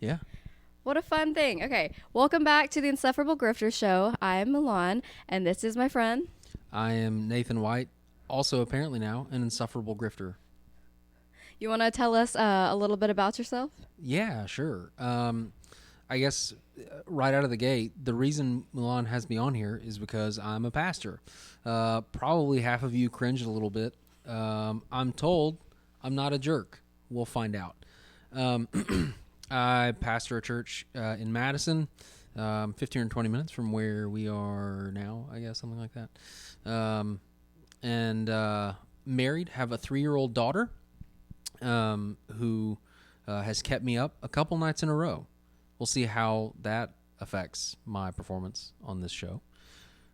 Yeah. What a fun thing. Okay, welcome back to the Insufferable Grifter Show. I am Milan, and this is my friend. I am Nathan White, also apparently now an insufferable grifter. You want to tell us a little bit about yourself? Yeah, sure. I guess right out of the gate, the reason Milan has me on here is because I'm a pastor. Probably half of you cringed a little bit. I'm told I'm not a jerk. We'll find out. Um, I pastor a church in Madison, 15 or 20 minutes from where we are now, I guess, something like that. And married, have a 3-year-old daughter who has kept me up a couple nights in a row. We'll see how that affects my performance on this show.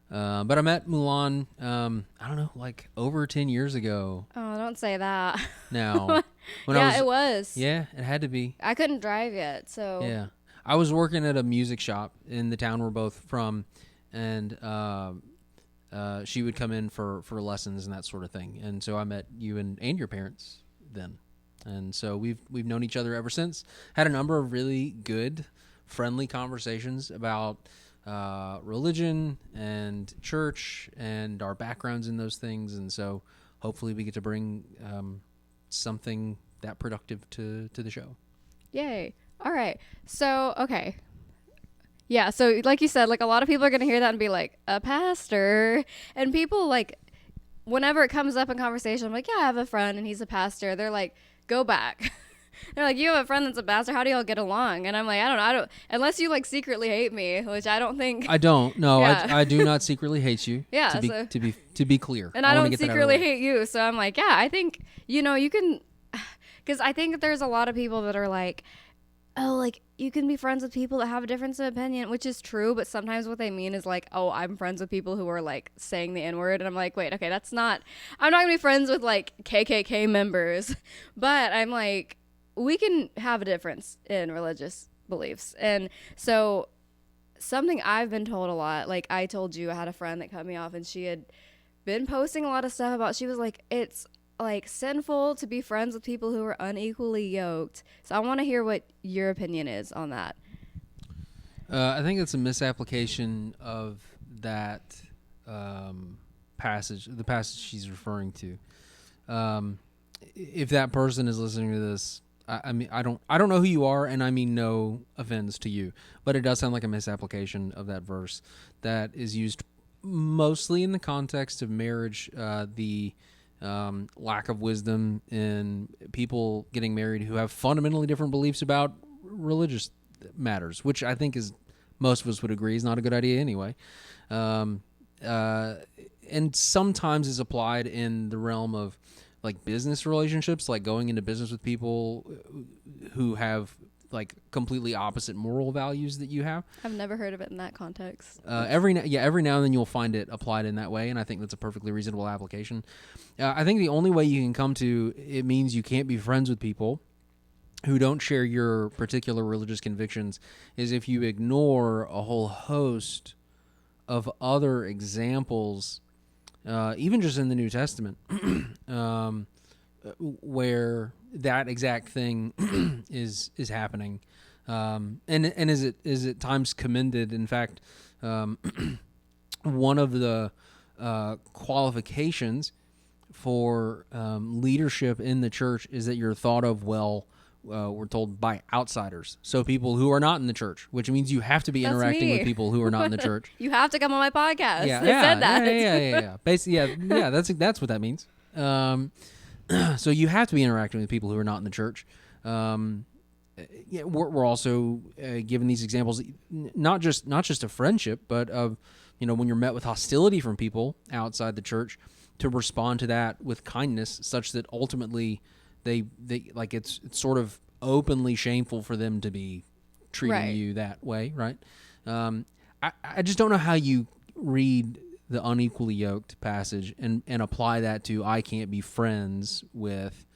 But I met Mulan, I don't know, like over 10 years ago Oh, don't say that. now. When Yeah, it was. Yeah, it had to be. I couldn't drive yet, so. Yeah. I was working at a music shop in the town we're both from, and she would come in for lessons and that sort of thing. And so I met you and your parents then. And so we've known each other ever since. Had a number of really good, friendly conversations about religion and church and our backgrounds in those things. And so hopefully we get to bring something that productive to the show. Yay. All right. So, okay. Yeah, so like you said, like a lot of people are going to hear that and be like, a pastor. And people like, whenever it comes up in conversation, I'm like, yeah, I have a friend and he's a pastor. They're like, go back. They're like, you have a friend that's a pastor. How do y'all get along? And I'm like, I don't know. Unless you like secretly hate me, which I don't think. I don't. No, Yeah. I do not secretly hate you. Yeah, To be so- to be clear. And I wanna don't get that out of the secretly way. hate you. So I'm like, yeah, I think, you can, because I think there's a lot of people that are like, oh, like you can be friends with people that have a difference of opinion, which is true. But sometimes what they mean is like, oh, I'm friends with people who are like saying the N word. And I'm like, wait, okay, I'm not gonna be friends with like KKK members. But I'm like, we can have a difference in religious beliefs. And so something I've been told a lot, like I told you I had a friend that cut me off and she had been posting a lot of stuff about, she was like, it's like sinful to be friends with people who are unequally yoked. So I want to hear what your opinion is on that. I think it's a misapplication of that passage, the passage she's referring to. If that person is listening to this, I mean, I don't know who you are, and I mean no offense to you, but it does sound like a misapplication of that verse that is used mostly in the context of marriage. The lack of wisdom in people getting married who have fundamentally different beliefs about religious matters, which I think is most of us would agree is not a good idea anyway. And sometimes is applied in the realm of like business relationships, like going into business with people who have like completely opposite moral values that you have. I've never heard of it in that context. Every now and then you'll find it applied in that way, and I think that's a perfectly reasonable application. I think the only way you can come to it means you can't be friends with people who don't share your particular religious convictions is if you ignore a whole host of other examples, even just in the New Testament, where that exact thing is happening, and is at times commended. In fact, one of the qualifications for leadership in the church is that you're thought of well. We're told by outsiders, so people who are not in the church, which means you have to be That's interacting me. with people who are not in the church. You have to come on my podcast. Yeah, They said that. Yeah. Basically, yeah. That's what that means. So you have to be interacting with people who are not in the church. Yeah, we're also given these examples, not just of friendship, but of when you're met with hostility from people outside the church, to respond to that with kindness, such that ultimately they like it's sort of openly shameful for them to be treating Right. you that way, right? I just don't know how you read the unequally yoked passage and apply that to I can't be friends with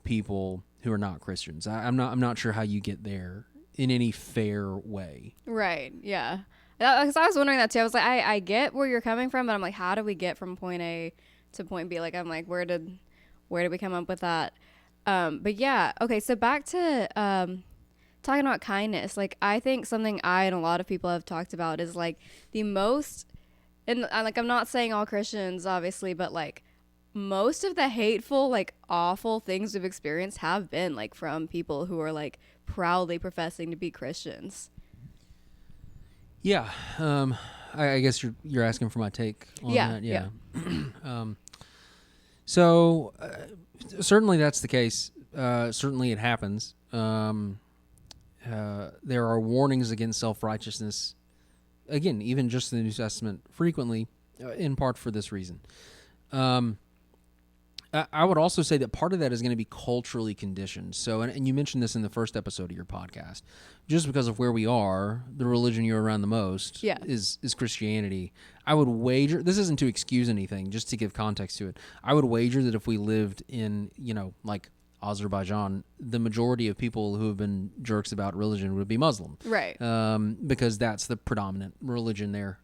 people who are not Christians. I'm not sure how you get there in any fair way. Right. Yeah. Because I was wondering that too. I was like, I get where you're coming from, but I'm like, how do we get from point A to point B? Like, I'm like, where did we come up with that? But yeah. Okay. So back to talking about kindness, like I think something I and a lot of people have talked about is like the most, and like I'm not saying all Christians obviously, but like most of the hateful, like awful things we've experienced have been like from people who are like proudly professing to be Christians. Yeah. I guess you're asking for my take on that. Yeah. So certainly that's the case. Certainly it happens. There are warnings against self-righteousness. Again, even just in the New Testament, frequently, in part for this reason. I would also say that part of that is going to be culturally conditioned. So, and you mentioned this in the first episode of your podcast, just because of where we are, the religion you're around the most is Christianity. I would wager, this isn't to excuse anything, just to give context to it. I would wager that if we lived in, like Azerbaijan, the majority of people who have been jerks about religion would be Muslim. Right. Because that's the predominant religion there.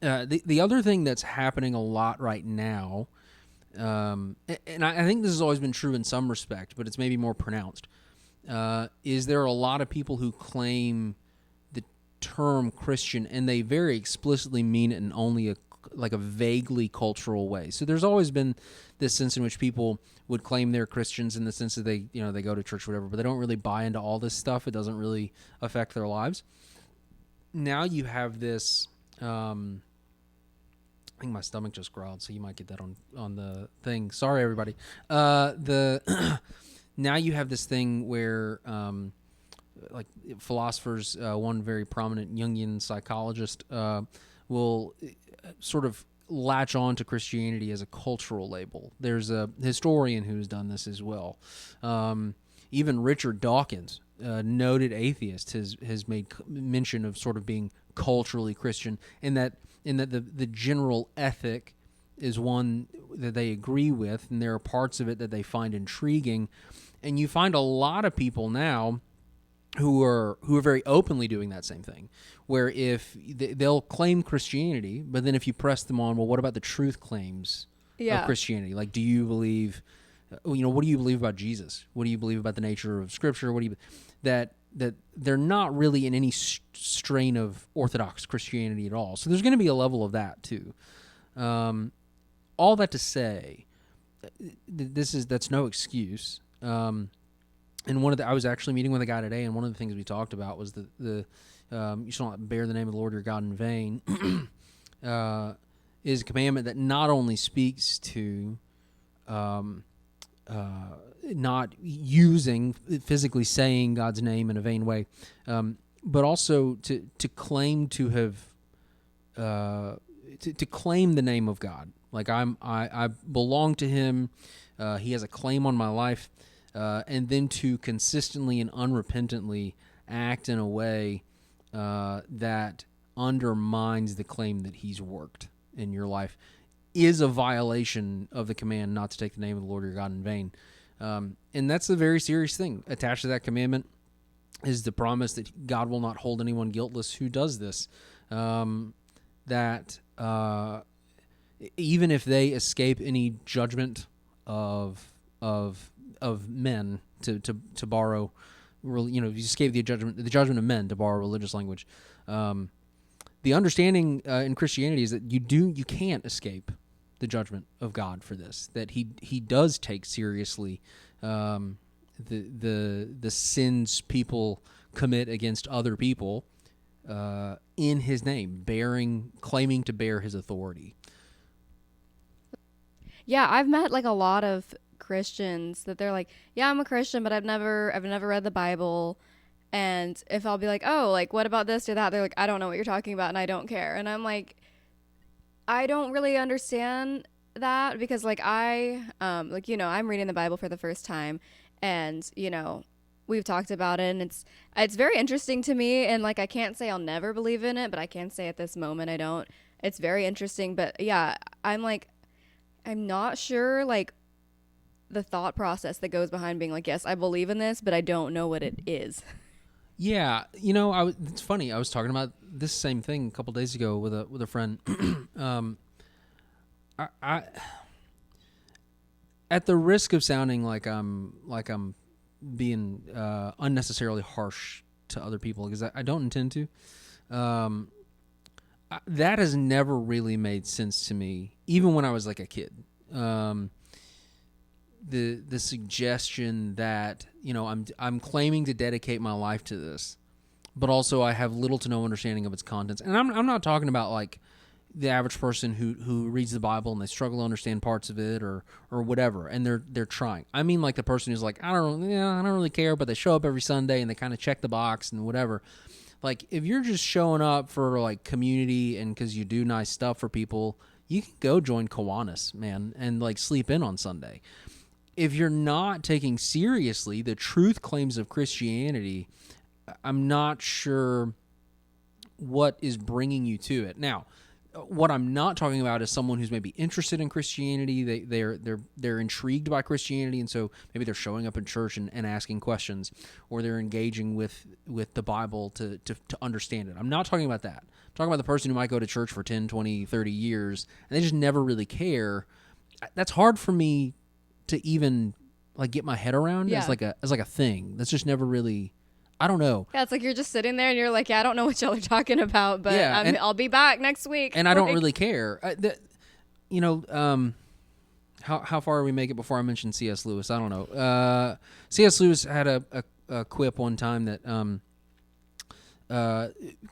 The other thing that's happening a lot right now, and I think this has always been true in some respect, but it's maybe more pronounced, is there are a lot of people who claim the term Christian, and they very explicitly mean it in only a vaguely cultural way. So there's always been this sense in which people would claim they're Christians in the sense that they go to church or whatever, but they don't really buy into all this stuff. It doesn't really affect their lives. Now you have this... I think my stomach just growled, so you might get that on the thing. Sorry, everybody. Now you have this thing where, like philosophers, one very prominent Jungian psychologist will sort of latch on to Christianity as a cultural label. There's a historian who's done this as well. Even Richard Dawkins, noted atheist, has made mention of sort of being culturally Christian, in that the general ethic is one that they agree with, and there are parts of it that they find intriguing. And you find a lot of people now who are very openly doing that same thing, where if they'll claim Christianity, but then if you press them on, well, what about the truth claims of Christianity? Like, do you believe, what do you believe about Jesus? What do you believe about the nature of Scripture? What do you that they're not really in any strain of Orthodox Christianity at all. So there's going to be a level of that too. All that to say, that's no excuse. And I was actually meeting with a guy today, and one of the things we talked about was the you shall not bear the name of the Lord your God in vain, is a commandment that not only speaks to not using, physically saying God's name in a vain way, but also to claim to have to claim the name of God. Like I belong to Him. He has a claim on my life, and then to consistently and unrepentantly act in a way that undermines the claim that He's worked in your life is a violation of the command not to take the name of the Lord your God in vain. And that's a very serious thing. Attached to that commandment is the promise that God will not hold anyone guiltless who does this. That even if they escape any judgment of men, to borrow, if you escape the judgment of men, to borrow religious language, the understanding in Christianity is that you can't escape the judgment of God for this. That He does take seriously the sins people commit against other people in His name, claiming to bear His authority. Yeah, I've met like a lot of Christians that they're like, yeah, I'm a Christian, but I've never read the Bible. And if I'll be like, oh, like, what about this or that? They're like, I don't know what you're talking about, and I don't care. And I'm like, I don't really understand that, because like I'm reading the Bible for the first time, and we've talked about it, and it's very interesting to me, and like I can't say I'll never believe in it, but I can say at this moment I don't. It's very interesting, but yeah, I'm not sure like the thought process that goes behind being like, yes, I believe in this, but I don't know what it is. Yeah, it's funny. I was talking about this same thing a couple days ago with a friend. I at the risk of sounding like I'm being unnecessarily harsh to other people, because I don't intend to. That has never really made sense to me, even when I was like a kid. The suggestion that, you know, I'm claiming to dedicate my life to this, but also I have little to no understanding of its contents. And I'm not talking about like the average person who reads the Bible and they struggle to understand parts of it or whatever, and they're trying. I mean, like the person who's like, I don't really care, but they show up every Sunday and they kind of check the box and whatever. Like, if you're just showing up for like community and because you do nice stuff for people, you can go join Kiwanis, man, and like sleep in on Sunday. If you're not taking seriously the truth claims of Christianity, I'm not sure what is bringing you to it. Now, what I'm not talking about is someone who's maybe interested in Christianity. They're intrigued by Christianity, and so maybe they're showing up in church and asking questions, or they're engaging with the Bible to understand it. I'm not talking about that. I'm talking about the person who might go to church for 10, 20, 30 years, and they just never really care. That's hard for me to even like get my head around as like a thing. That's just never really. I don't know. Yeah, it's like you're just sitting there and you're like, yeah, I don't know what y'all are talking about, but I'll be back next week. And I don't really care. How far we make it before I mention C.S. Lewis? I don't know. C.S. Lewis had a quip one time that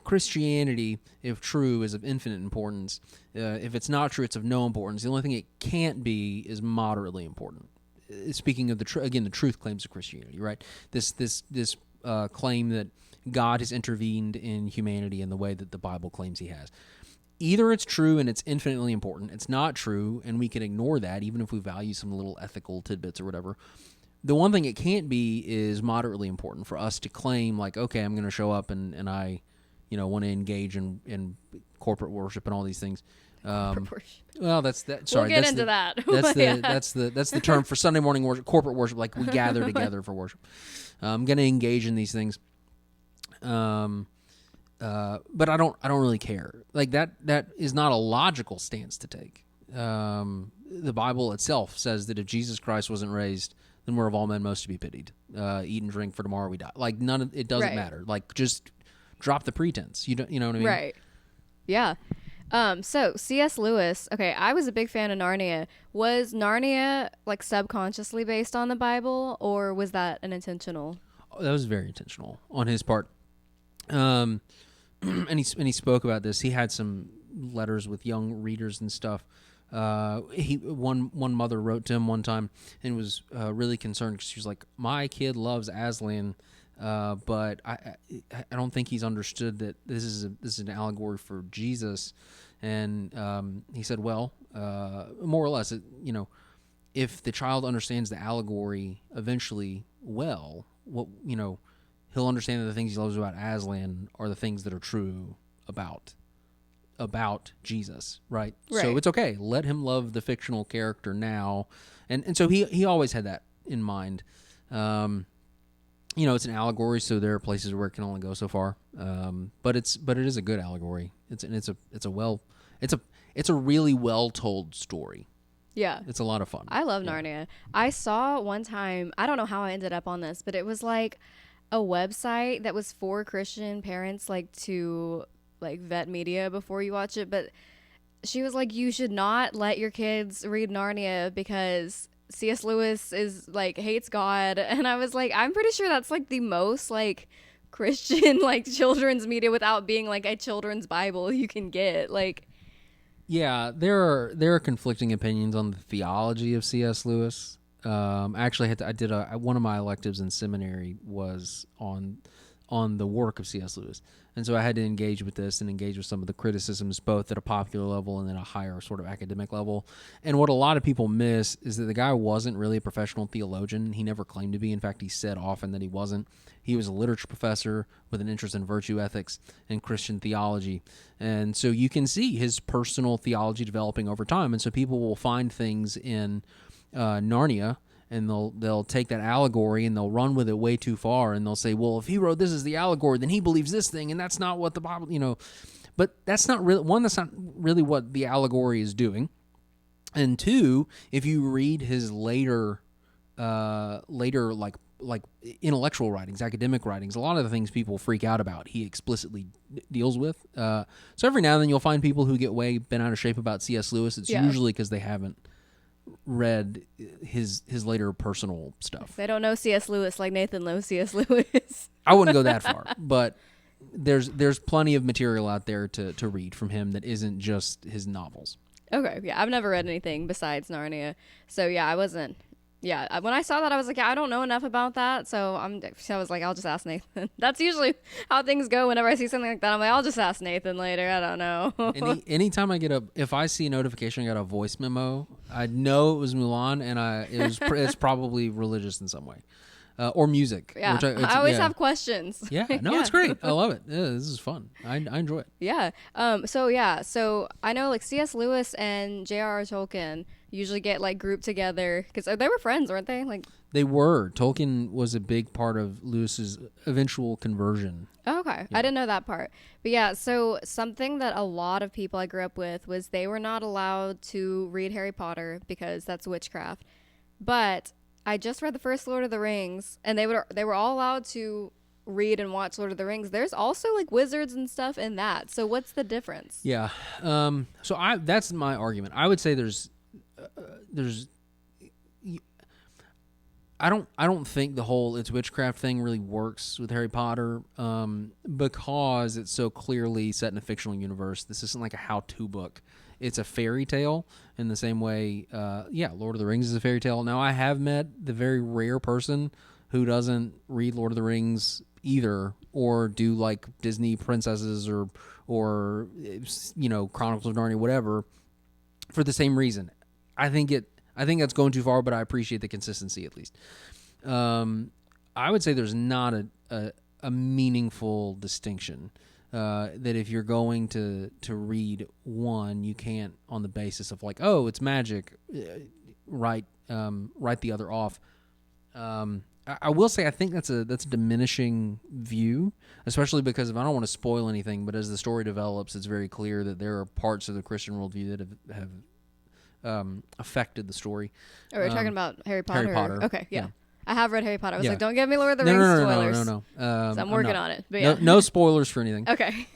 Christianity, if true, is of infinite importance. If it's not true, it's of no importance. The only thing it can't be is moderately important. Speaking of the truth claims of Christianity, right? This claim that God has intervened in humanity in the way that the Bible claims he has. Either it's true and it's infinitely important, it's not true and we can ignore that even if we value some little ethical tidbits or whatever. The one thing it can't be is moderately important for us to claim like, okay, I'm going to show up and I, want to engage in corporate worship and all these things. Well, that's that. Sorry, we'll get into that. That's the term for Sunday morning worship, corporate worship. Like we gather together for worship. I'm going to engage in these things, but I don't really care. Like that is not a logical stance to take. The Bible itself says that if Jesus Christ wasn't raised, then we're of all men most to be pitied. Eat and drink, for tomorrow we die. Like it doesn't matter. Like just drop the pretense. You know what I mean? Right. Yeah. So C.S. Lewis, okay, I was a big fan of Narnia. Was Narnia like subconsciously based on the Bible, or was that an intentional? Oh, that was very intentional on his part. And he spoke about this. He had some letters with young readers and stuff. One mother wrote to him one time and was really concerned because she was like, "My kid loves Aslan, but I don't think he's understood that this is an allegory for Jesus." And he said, "Well, more or less, if the child understands the allegory eventually, well, he'll understand that the things he loves about Aslan are the things that are true about Jesus, right? So it's okay. Let him love the fictional character now." And so he always had that in mind. It's an allegory, so there are places where it can only go so far. But it is a good allegory. It's a really well told story. Yeah. It's a lot of fun. I love Narnia. I saw one time, I don't know how I ended up on this, but it was like a website that was for Christian parents, like to like vet media before you watch it. But she was like, you should not let your kids read Narnia because C.S. Lewis is like hates God. And I was like, I'm pretty sure that's like the most like Christian like children's media without being like a children's Bible you can get. Like, yeah, there are conflicting opinions on the theology of C.S. Lewis. Actually, I did one of my electives in seminary was on the work of C.S. Lewis, and so I had to engage with this and engage with some of the criticisms, both at a popular level and then a higher sort of academic level. And what a lot of people miss is that the guy wasn't really a professional theologian. He never claimed to be. In fact, he said often that he wasn't. He was a literature professor with an interest in virtue ethics and Christian theology. And so you can see his personal theology developing over time. And so people will find things in Narnia, and they'll take that allegory and they'll run with it way too far, and they'll say, well, if he wrote this as the allegory, then he believes this thing, and that's not what the Bible, But that's not really, one, that's not really what the allegory is doing. And two, if you read his later like like intellectual writings, academic writings, a lot of the things people freak out about, he explicitly deals with. So every now and then you'll find people who get way bent out of shape about C.S. Lewis. It's usually because they haven't read his later personal stuff. They don't know C.S. Lewis like Nathan knows C.S. Lewis. I wouldn't go that far, but there's plenty of material out there to read from him that isn't just his novels. Okay, yeah, I've never read anything besides Narnia, so yeah, I wasn't. Yeah, when I saw that, I was like, yeah, I don't know enough about that, so I was like, I'll just ask Nathan. That's usually how things go whenever I see something like that. I'm like, I'll just ask Nathan later. I don't know. Anytime if I see a notification, I got a voice memo, I know it was Mulan, and it's probably religious in some way. Or music. Yeah, I always have questions. Yeah, no, it's great. I love it. Yeah, this is fun. I enjoy it. Yeah. So I know like C.S. Lewis and J.R.R. Tolkien usually get like grouped together because they were friends, weren't they? Like they were. Tolkien was a big part of Lewis's eventual conversion. Oh, okay. Yeah. I didn't know that part. But yeah, so something that a lot of people I grew up with was they were not allowed to read Harry Potter because that's witchcraft. But I just read the first Lord of the Rings, and they were all allowed to read and watch Lord of the Rings. There's also like wizards and stuff in that. So what's the difference? Yeah. So that's my argument. I would say I don't think the whole it's witchcraft thing really works with Harry Potter because it's so clearly set in a fictional universe. This isn't like a how-to book. It's a fairy tale in the same way, Lord of the Rings is a fairy tale. Now, I have met the very rare person who doesn't read Lord of the Rings either or do like Disney princesses or Chronicles of Narnia, whatever, for the same reason. I think that's going too far, but I appreciate the consistency at least. I would say there's not a meaningful distinction. That if you're going to read one, you can't on the basis of like, oh, it's magic, write the other off. I will say I think that's a diminishing view, especially because if I don't want to spoil anything, but as the story develops, it's very clear that there are parts of the Christian worldview that have affected the story. Oh, we're talking about Harry Potter. Harry Potter. Okay, yeah. I have read Harry Potter. I was like, don't give me Lord of the Rings spoilers. No. So I'm working on it. But yeah. No spoilers for anything. Okay.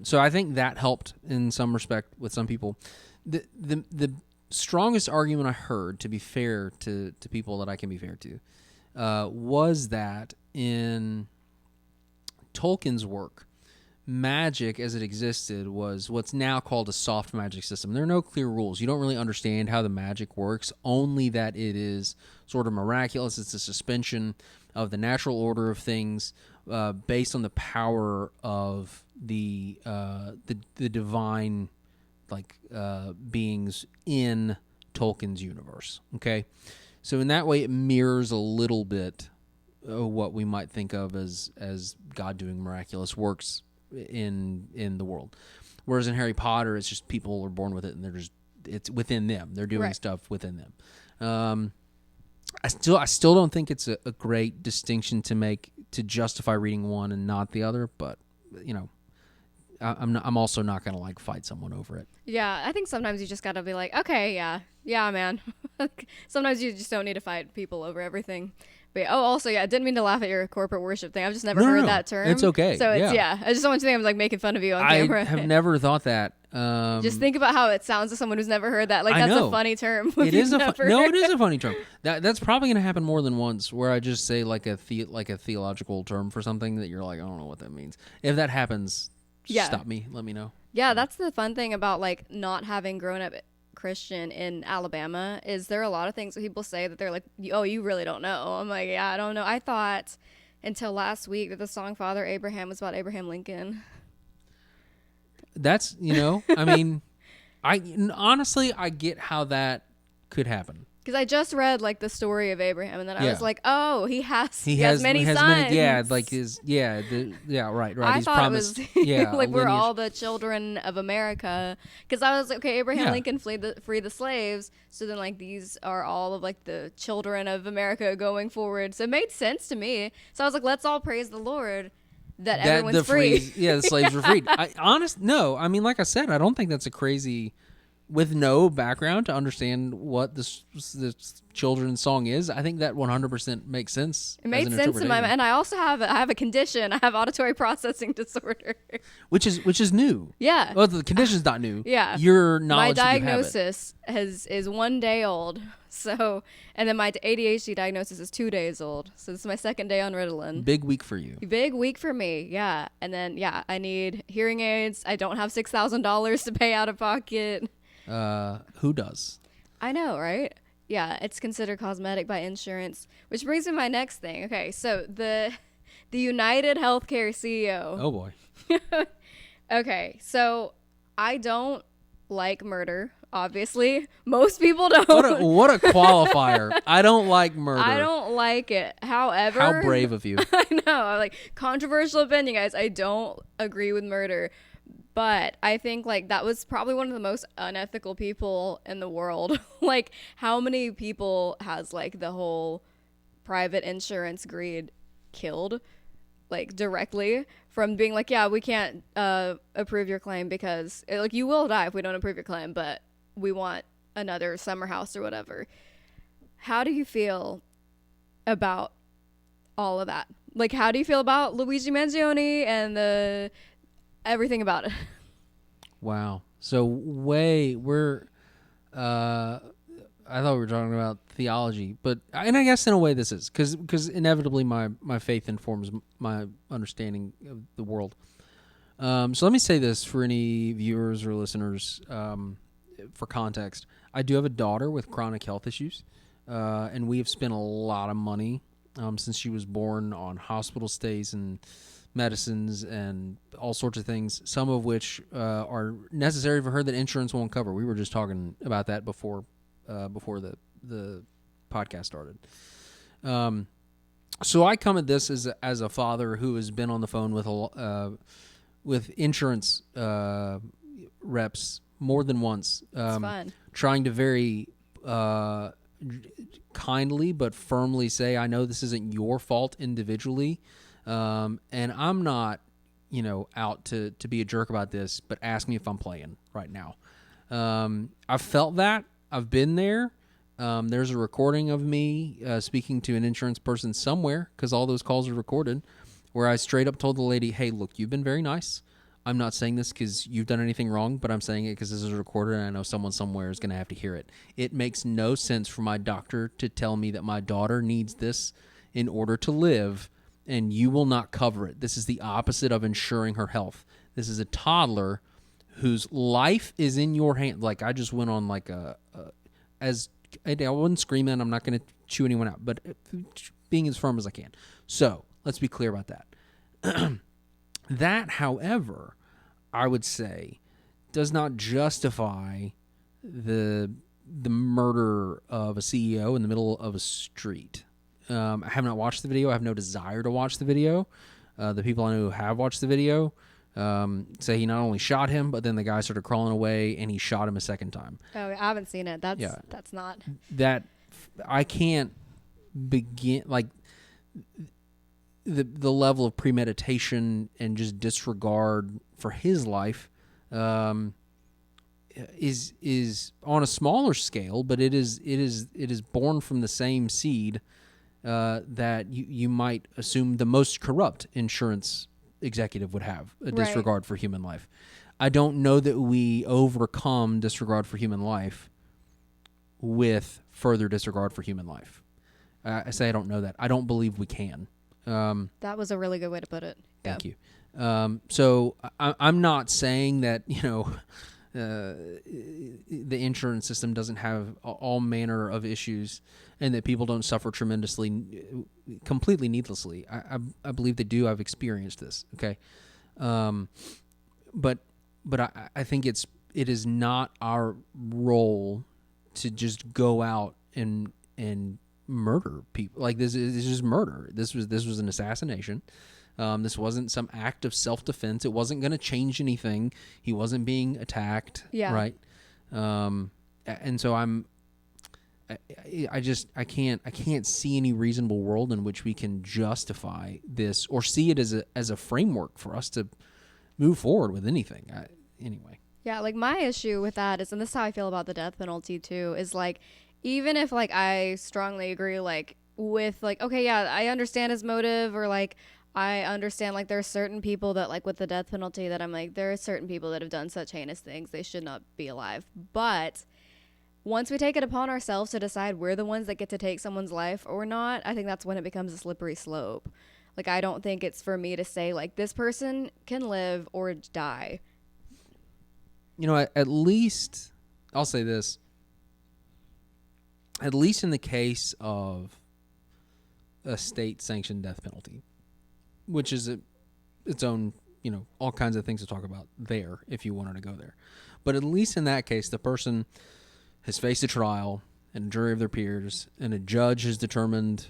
So I think that helped in some respect with some people. The strongest argument I heard, to be fair to people that I can be fair to, was that in Tolkien's work, magic as it existed was what's now called a soft magic system. There are no clear rules. You don't really understand how the magic works, only that it is sort of miraculous. It's a suspension of the natural order of things based on the power of the divine beings in Tolkien's universe. Okay? So in that way, it mirrors a little bit what we might think of as God doing miraculous works in the world, whereas in Harry Potter, it's just people are born with it, and it's within them. They're doing stuff within them. I still don't think it's a great distinction to make to justify reading one and not the other, but I'm also not gonna like fight someone over it. Yeah, I think sometimes you just gotta be like, okay, yeah, man. Sometimes you just don't need to fight people over everything. But also, I didn't mean to laugh at your corporate worship thing. I've just never heard that term. It's okay. So it's I just don't want you to think I'm like making fun of you on camera. I have never thought that. Just think about how it sounds to someone who's never heard that. Like that's a funny term. It is it is a funny term. That's probably gonna happen more than once, where I just say like a theological term for something that you're like, I don't know what that means. If that happens, stop me. Let me know. Yeah, that's the fun thing about like not having grown up Christian in Alabama is there are a lot of things that people say that they're like, oh, you really don't know. I'm like, yeah, I don't know. I thought until last week that the song Father Abraham was about Abraham Lincoln. That's, I mean, honestly, I get how that could happen. Because I just read like the story of Abraham, and then I was like, "Oh, he has many sons." Right. I He's thought promised, it was like we're all the children of America. Because I was like, okay, Abraham Lincoln freed the slaves, so then like these are all of like the children of America going forward. So it made sense to me. So I was like, let's all praise the Lord that everyone's free. The slaves were freed. I mean, like I said, I don't think that's a crazy with no background to understand what this children's song is, I think that 100% makes sense. It made sense in my mind. And I also have a condition. I have auditory processing disorder. Which is new. Yeah. Well, the condition's not new. Yeah. Your knowledge. My diagnosis is 1 day old. So, and then my ADHD diagnosis is 2 days old. So this is my second day on Ritalin. Big week for you. Big week for me. Yeah. And then, yeah, I need hearing aids. I don't have $6,000 to pay out of pocket. Who does? I know, right? Yeah, it's considered cosmetic by insurance, which brings me to my next thing. Okay, so the United Healthcare CEO. Oh boy. Okay, so I don't like murder. Obviously, most people don't. What a qualifier! I don't like murder. I don't like it. However, how brave of you. I know. I'm like, controversial opinion, guys. I don't agree with murder. But I think, like, that was probably one of the most unethical people in the world. Like, how many people has, like, the whole private insurance greed killed, like, directly from being like, yeah, we can't approve your claim because, like, you will die if we don't approve your claim, but we want another summer house or whatever. How do you feel about all of that? Like, how do you feel about Luigi Mangione and everything about it? Wow. So we're I thought we were talking about theology, and I guess in a way this is because inevitably my faith informs my understanding of the world. So let me say this for any viewers or listeners, for context. I do have a daughter with chronic health issues, and we have spent a lot of money since she was born on hospital stays and medicines and all sorts of things, some of which are necessary for her that insurance won't cover. We were just talking about that before the podcast started. So I come at this as a father who has been on the phone with insurance reps more than once, trying to very kindly but firmly say, I know this isn't your fault individually. And I'm not, out to be a jerk about this, but ask me if I'm playing right now. I've felt that. I've been there. There's a recording of me speaking to an insurance person somewhere, because all those calls are recorded, where I straight up told the lady, hey, look, you've been very nice. I'm not saying this because you've done anything wrong, but I'm saying it because this is recorded and I know someone somewhere is going to have to hear it. It makes no sense for my doctor to tell me that my daughter needs this in order to live, and you will not cover it. This is the opposite of ensuring her health. This is a toddler whose life is in your hand. Like, I just went on like I wasn't screaming. I'm not going to chew anyone out, but being as firm as I can. So let's be clear about that. That, however, I would say does not justify the murder of a CEO in the middle of a street. I have not watched the video. I have no desire to watch the video. The people I know who have watched the video say he not only shot him, but then the guy started crawling away and he shot him a second time. Oh, I haven't seen it. That's not. That I can't begin, like, the level of premeditation and just disregard for his life is on a smaller scale, but it is born from the same seed that you might assume the most corrupt insurance executive would have, a disregard for human life. I don't know that we overcome disregard for human life with further disregard for human life. I say I don't know that. I don't believe we can. That was a really good way to put it. Thank you. So I'm not saying that, the insurance system doesn't have all manner of issues and that people don't suffer tremendously, completely needlessly. I believe they do. I've experienced this. Okay. But I think it is not our role to just go out and murder people. Like, this is just murder. This was an assassination. This wasn't some act of self-defense. It wasn't going to change anything. He wasn't being attacked. Yeah. Right. And so I can't see any reasonable world in which we can justify this or see it as a framework for us to move forward with anything. Anyway. Yeah, like my issue with that is, and this is how I feel about the death penalty too, is like, even if like I strongly agree like with like, okay, yeah, I understand his motive, or like I understand like there are certain people that like with the death penalty that I'm like, there are certain people that have done such heinous things, they should not be alive. But once we take it upon ourselves to decide we're the ones that get to take someone's life or not, I think that's when it becomes a slippery slope. Like, I don't think it's for me to say like this person can live or die. You know, at least I'll say this. At least in the case of a state-sanctioned death penalty, which is its own, you know, all kinds of things to talk about there if you wanted to go there. But at least in that case, the person has faced a trial and a jury of their peers, and a judge has determined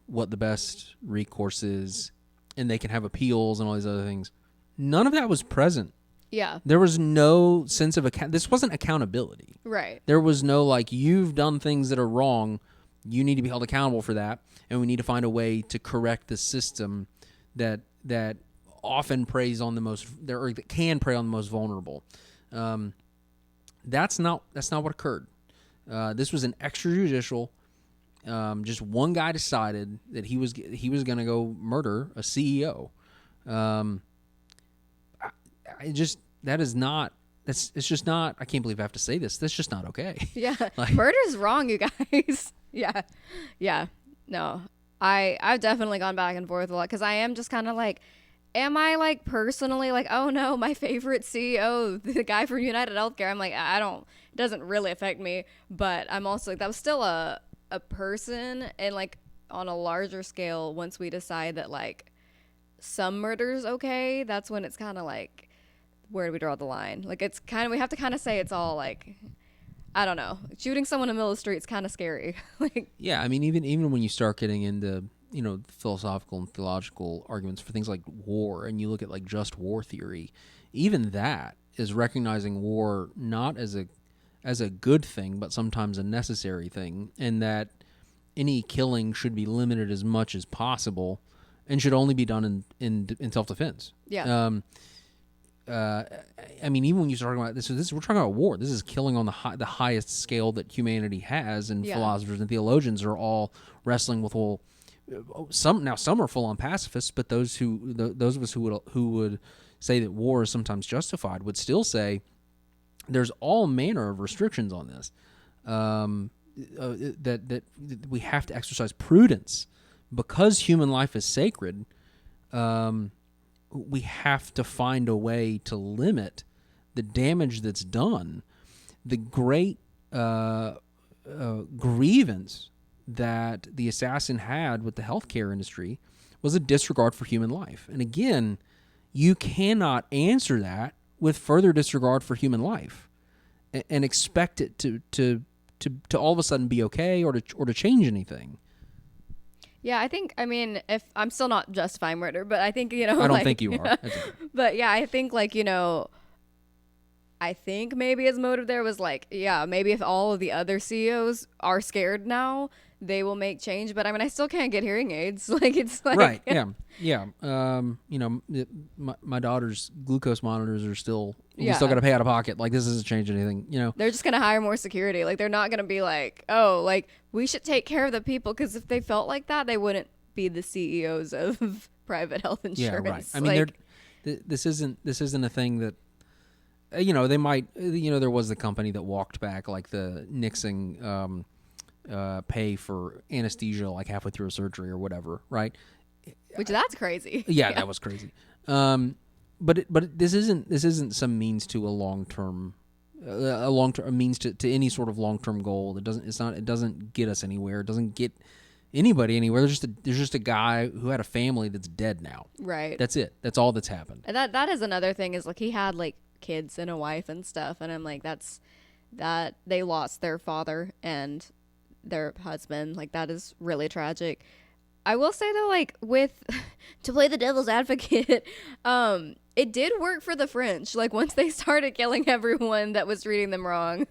what the best recourse is, and they can have appeals and all these other things. None of that was present. Yeah. There was no sense of this wasn't accountability. Right. There was no like, you've done things that are wrong, you need to be held accountable for that, and we need to find a way to correct the system that often preys on the most, or that can prey on the most vulnerable. That's not what occurred. This was an extrajudicial. Just one guy decided that he was going to go murder a CEO. It's just not. I can't believe I have to say this. That's just not okay. Yeah. Like, murder's wrong, you guys. Yeah. No, I've definitely gone back and forth a lot, because I am just kind of like, am I like personally like, oh no, my favorite CEO, the guy from United Healthcare, I'm like, it doesn't really affect me, but I'm also like, that was still a person. And like on a larger scale, once we decide that like some murder's okay, that's when it's kind of like, where do we draw the line? Like, it's kind of, we have to kind of say it's all like, I don't know, shooting someone in the middle of the street is kind of scary. Like, yeah, I mean, even when you start getting into, you know, philosophical and theological arguments for things like war, and you look at like just war theory, even that is recognizing war not as a good thing, but sometimes a necessary thing, and that any killing should be limited as much as possible and should only be done in self-defense. yeah. I mean, even when you start talking about this, we're talking about war. This is killing on the highest scale that humanity has, and philosophers and theologians are all wrestling with, well, some are full on pacifists, but those of us who would say that war is sometimes justified would still say there's all manner of restrictions on this. That we have to exercise prudence because human life is sacred. We have to find a way to limit the damage that's done. The great grievance that the assassin had with the healthcare industry was a disregard for human life. And again, you cannot answer that with further disregard for human life and expect it to all of a sudden be okay or to change anything. Yeah, I mean, if I'm still not justifying murder, but I think, you know, I don't think you are. But yeah, I think like, you know, I think maybe his motive there was like, yeah, maybe if all of the other CEOs are scared now, they will make change. But I mean, I still can't get hearing aids. Like, it's like, right. Yeah. You know, my daughter's glucose monitors are still, we still got to pay out of pocket. Like, this doesn't change anything, you know. They're just going to hire more security. Like, they're not going to be like, oh, like, we should take care of the people. Because if they felt like that, they wouldn't be the CEOs of private health insurance. Yeah, right. I mean, like, this isn't a thing that, you know, they might, you know, there was the company that walked back like the Nixon pay for anesthesia like halfway through a surgery or whatever, right? Which that's crazy. Yeah, that was crazy. But this isn't some means to a means to any sort of long-term goal. It doesn't get us anywhere. It doesn't get anybody anywhere. There's just a guy who had a family that's dead now. Right. That's it. That's all that's happened. And that is another thing, is like he had like kids and a wife and stuff, and I'm like, that they lost their father and their husband. Like, that is really tragic. I will say though, like, with to play the devil's advocate, it did work for the French. Like, once they started killing everyone that was treating them wrong.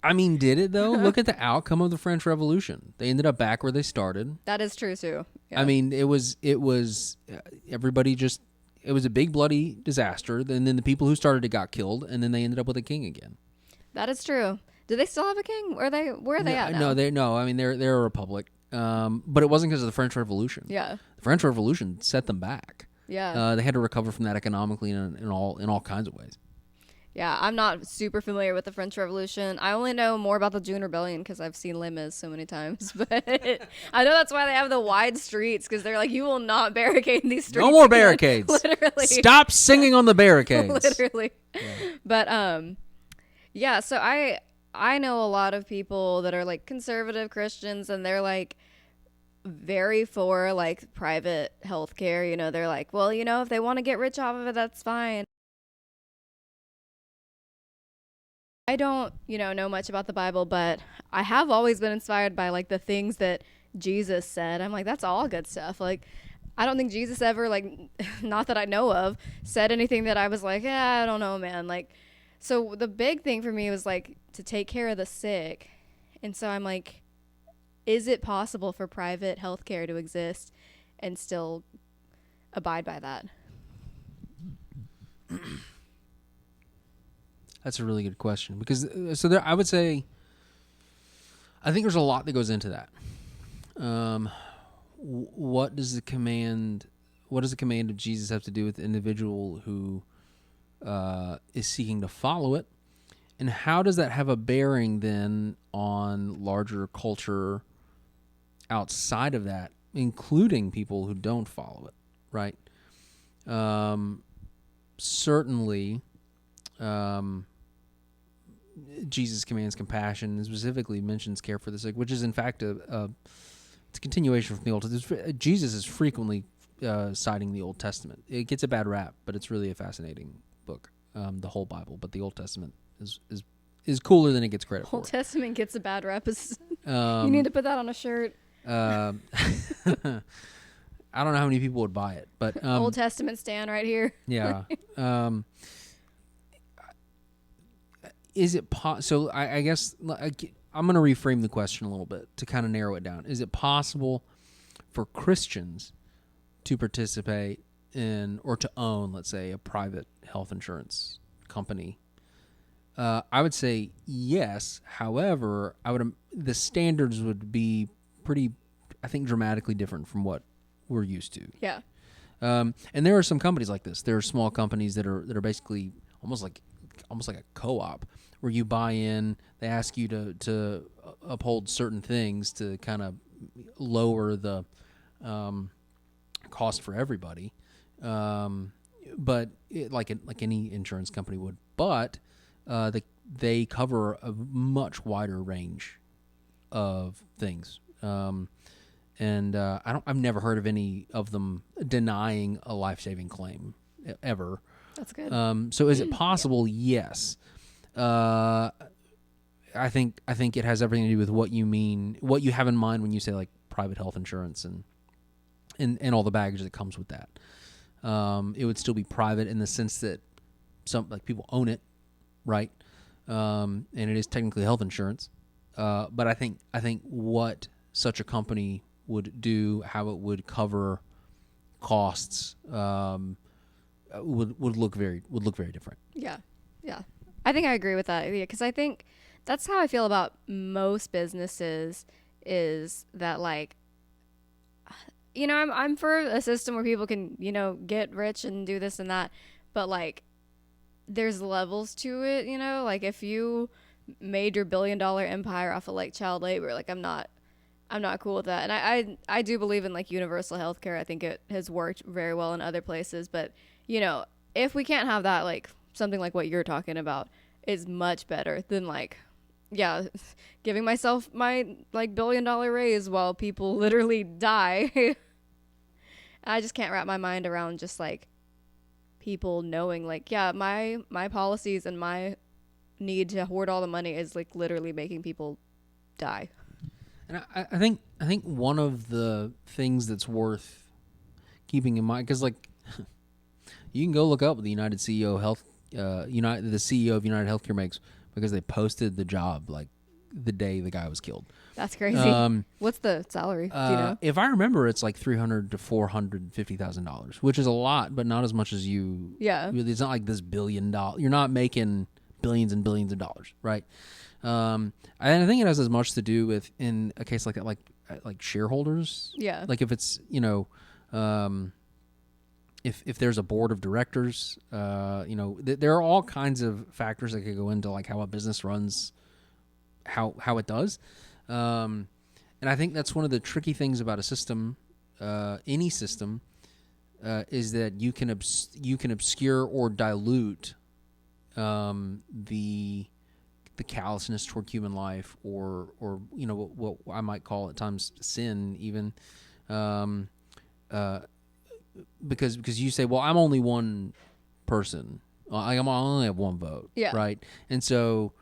I mean, did it though? Look at the outcome of the French Revolution. They ended up back where they started. That is true too. Yeah. I mean, it was everybody just it was a big bloody disaster. And then the people who started it got killed, and then they ended up with a king again. That is true. Do they still have a king? Where are they at now? No. I mean, they're a republic. But it wasn't because of the French Revolution. Yeah. The French Revolution set them back. Yeah. They had to recover from that economically and in all kinds of ways. Yeah, I'm not super familiar with the French Revolution. I only know more about the June Rebellion because I've seen Les Mis so many times. But I know that's why they have the wide streets, because they're like, you will not barricade these streets. No more barricades. Literally. Stop singing on the barricades. Literally. Yeah. But yeah. So I know a lot of people that are like conservative Christians, and they're like very for like private healthcare. You know, they're like, well, you know, if they want to get rich off of it, that's fine. I don't, know much about the Bible, but I have always been inspired by like the things that Jesus said. I'm like, that's all good stuff. Like, I don't think Jesus ever, like, not that I know of, said anything that I was like, I don't know, man. Like, so the big thing for me was like to take care of the sick. And so I'm like, is it possible for private healthcare to exist and still abide by that? That's a really good question, because I would say, I think there's a lot that goes into that. What does the command of Jesus have to do with the individual who is seeking to follow it, and how does that have a bearing then on larger culture outside of that, including people who don't follow it, right? Certainly. Jesus commands compassion and specifically mentions care for the sick, which is in fact it's a continuation from the Old Testament. Jesus is frequently citing the Old Testament. It gets a bad rap, but it's really a fascinating book, the whole Bible. But the Old Testament is cooler than it gets credit for. Old Testament gets a bad rap. You need to put that on a shirt. I don't know how many people would buy it, but Old Testament stand right here. Yeah. Is it so I guess I'm going to reframe the question a little bit to kind of narrow it down. Is it possible for Christians to participate in or to own, let's say, a private health insurance company? I would say yes. However, the standards would be pretty, I think, dramatically different from what we're used to. Yeah. And there are some companies like this. There are small companies that are basically almost like a co-op, where you buy in. They ask you to uphold certain things to kind of lower the cost for everybody, but like any insurance company would. But they cover a much wider range of things, and I've never heard of any of them denying a life-saving claim ever. That's good. So is it possible? Yes. I think it has everything to do with what you mean, what you have in mind when you say like private health insurance and all the baggage that comes with that. It would still be private in the sense that some like people own it, right? And it is technically health insurance. But I think what such a company would do, how it would cover costs, would look very different. Yeah. I think I agree with that. Yeah, because I think that's how I feel about most businesses. Is that like, I'm for a system where people can get rich and do this and that, but like, there's levels to it. Like if you made your $1 billion empire off of like child labor, like I'm not cool with that. And I do believe in like universal healthcare. I think it has worked very well in other places, but if we can't have that, like something like what you're talking about is much better than like, giving myself my like $1 billion raise while people literally die. I just can't wrap my mind around just like people knowing like, my policies and my need to hoard all the money is like literally making people die. And I think one of the things that's worth keeping in mind, because like you can go look up what the the CEO of United Healthcare makes, because they posted the job like the day the guy was killed. That's crazy. What's the salary? Do you know? If I remember, it's like $300,000 to $450,000, which is a lot, but not as much as you. Yeah. It's not like this $1 billion. You're not making billions and billions of dollars, right? And I think it has as much to do with, in a case like that, like shareholders. Yeah. Like if it's, if there's a board of directors, there are all kinds of factors that could go into like how a business runs, how it does. And I think that's one of the tricky things about a system, any system, is that you can obscure or dilute the callousness toward human life, or what I might call at times sin, even, because you say, well, I'm only one person, I only have one vote, yeah, right? And so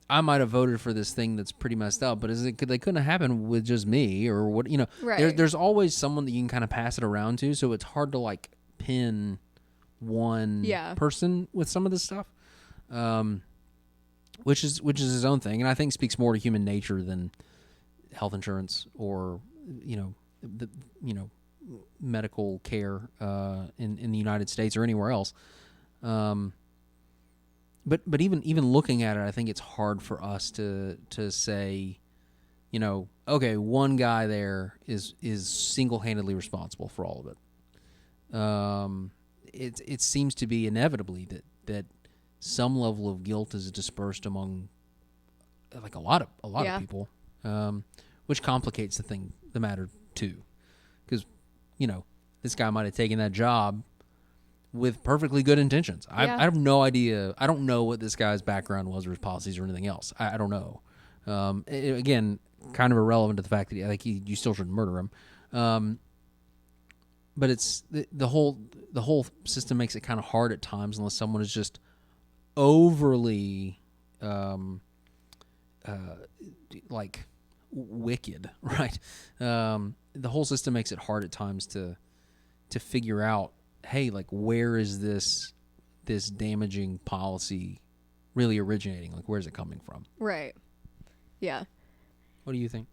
I might have voted for this thing that's pretty messed up, but they couldn't have happened with just me, or what, right. There's always someone that you can kind of pass it around to, so it's hard to like pin one person with some of this stuff, which is his own thing, and I think speaks more to human nature than health insurance or medical care in the United States or anywhere else. But even looking at it, I think it's hard for us to say, okay, one guy there is single-handedly responsible for all of it. It seems to be inevitably that some level of guilt is dispersed among like a lot of people, which complicates the matter too, because this guy might have taken that job with perfectly good intentions. I have no idea. I don't know what this guy's background was or his policies or anything else. I don't know. Again, kind of irrelevant to the fact that you still shouldn't murder him. But it's the whole system makes it kind of hard at times unless someone is just overly like wicked, right? The whole system makes it hard at times to figure out, hey, like, where is this damaging policy really originating? Like, where's it coming from? Right. Yeah. What do you think?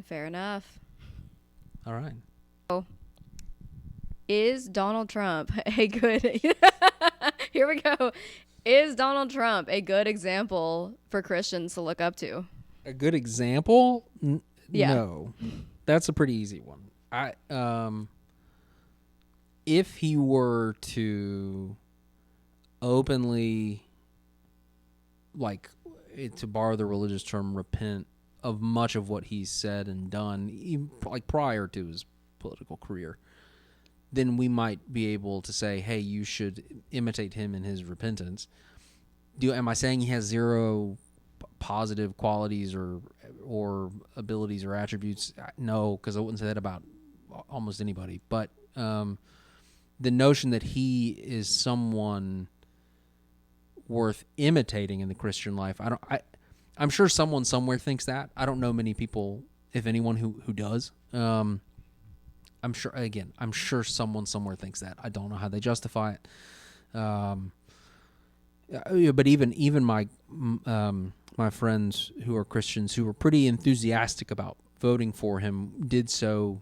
Fair enough. All right. So, is Donald Trump a good... Here we go. Is Donald Trump a good example for Christians to look up to? A good example? Yeah. No. That's a pretty easy one. If he were to openly, like, to borrow the religious term, repent of much of what he's said and done, even, like, prior to his political career, then we might be able to say, hey, you should imitate him in his repentance. Am I saying he has zero positive qualities or abilities or attributes? No, because I wouldn't say that about almost anybody. But the notion that he is someone worth imitating in the Christian life, I'm sure someone somewhere thinks that. I don't know many people, if anyone, who does. I'm sure someone somewhere thinks that. I don't know how they justify it. But even my friends who are Christians who were pretty enthusiastic about voting for him did so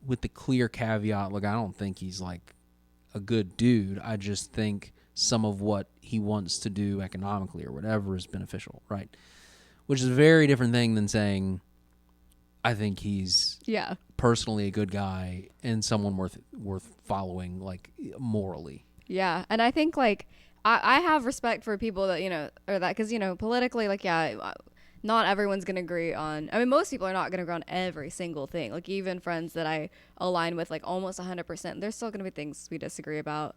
with the clear caveat, look, I don't think he's like a good dude. I just think some of what he wants to do economically or whatever is beneficial, right? Which is a very different thing than saying, I think he's personally a good guy and someone worth following, like, morally. Yeah, and I think, like, I have respect for people that, or that, because, politically, like, not everyone's going to agree on, I mean, most people are not going to agree on every single thing. Like, even friends that I align with, like, almost 100%, there's still going to be things we disagree about.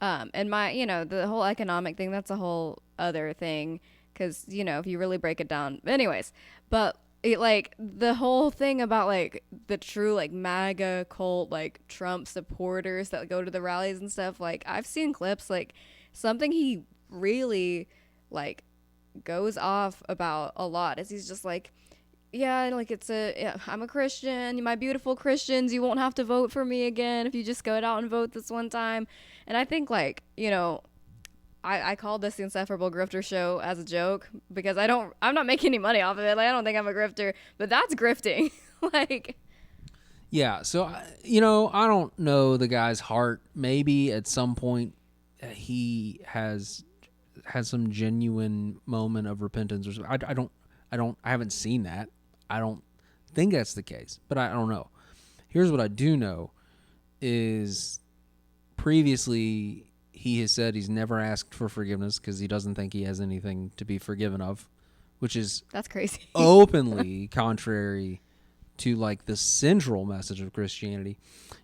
And the whole economic thing, that's a whole other thing, because, if you really break it down. Anyways, but like, the whole thing about, like, the true, like, MAGA cult, like, Trump supporters that go to the rallies and stuff, like, I've seen clips, like, something he really, like, goes off about a lot is he's just like, I'm a Christian, my beautiful Christians, you won't have to vote for me again if you just go out and vote this one time. And I think, like, I called this the Insufferable Grifter Show as a joke because I'm not making any money off of it. Like, I don't think I'm a grifter, but that's grifting. Like, Yeah. So, I don't know the guy's heart. Maybe at some point he has had some genuine moment of repentance. Or I haven't seen that. I don't think that's the case, but I don't know. Here's what I do know is previously he has said he's never asked for forgiveness because he doesn't think he has anything to be forgiven of, which is that's crazy. openly contrary to like the central message of Christianity.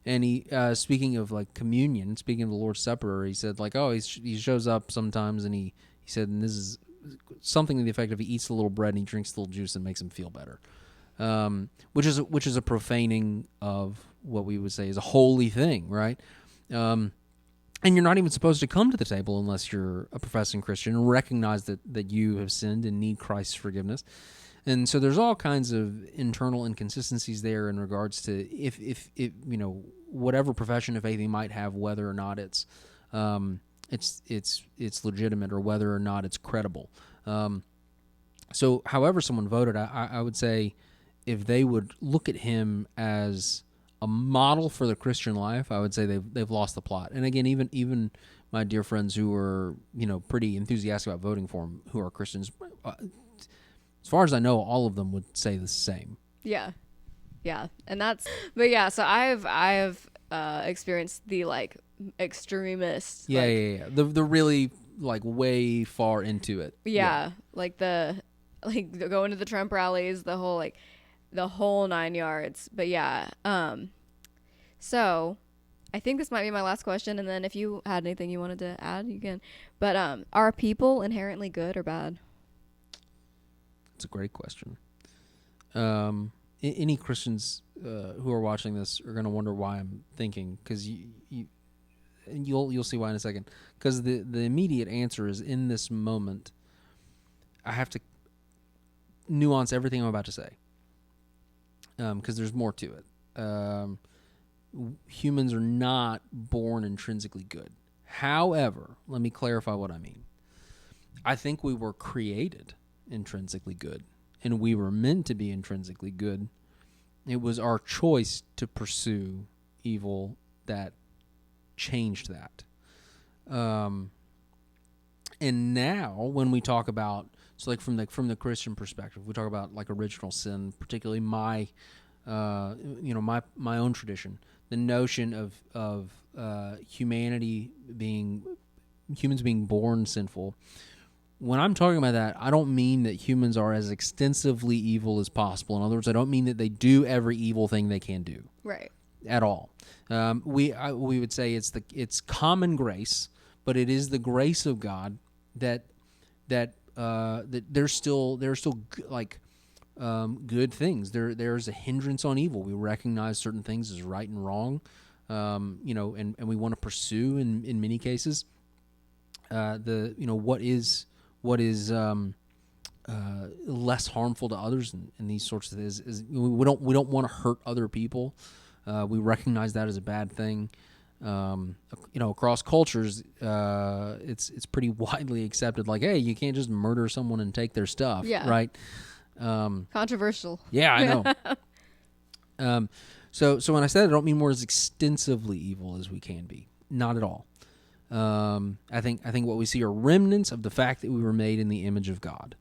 And he, speaking of like communion, speaking of the Lord's Supper, he said like, oh, he shows up sometimes, and he said, and this is something to the effect of he eats a little bread and he drinks a little juice and makes him feel better, which is a profaning of what we would say is a holy thing, right? And you're not even supposed to come to the table unless you're a professing Christian and recognize that you have sinned and need Christ's forgiveness. And so there's all kinds of internal inconsistencies there in regards to if whatever profession of faith he might have, whether or not it's legitimate or whether or not it's credible. So however someone voted, I would say if they would look at him as a model for the Christian life, I would say they've lost the plot. And again, even my dear friends who are pretty enthusiastic about voting for him, who are Christians, as far as I know, all of them would say the same. Yeah, and but yeah. So I've experienced the like extremist. Yeah. The really like way far into it. Yeah. Like going to the Trump rallies, the whole 9 yards. But yeah. So I think this might be my last question, and then if you had anything you wanted to add, you can. But are people inherently good or bad? It's a great question. Any Christians who are watching this are going to wonder why I'm thinking, because you'll see why in a second. Because the immediate answer is, in this moment, I have to nuance everything I'm about to say, because there's more to it. Humans are not born intrinsically good. However, let me clarify what I mean. I think we were created intrinsically good, and we were meant to be intrinsically good. It was our choice to pursue evil that changed that. And now when we talk about, so like from the Christian perspective, we talk about like original sin, particularly my own tradition, the notion of humans being born sinful. When I'm talking about that, I don't mean that humans are as extensively evil as possible. In other words, I don't mean that they do every evil thing they can do. Right. At all. We would say it's common grace, but it is the grace of God that there's still like good things. There's a hindrance on evil. We recognize certain things as right and wrong, and we want to pursue in many cases what is less harmful to others, and these sorts of things. We don't want to hurt other people. We recognize that as a bad thing. Across cultures, it's pretty widely accepted. Like, hey, you can't just murder someone and take their stuff. Yeah. Right. Controversial. Yeah, I know. So when I said I don't mean we're as extensively evil as we can be. Not at all. I think what we see are remnants of the fact that we were made in the image of God.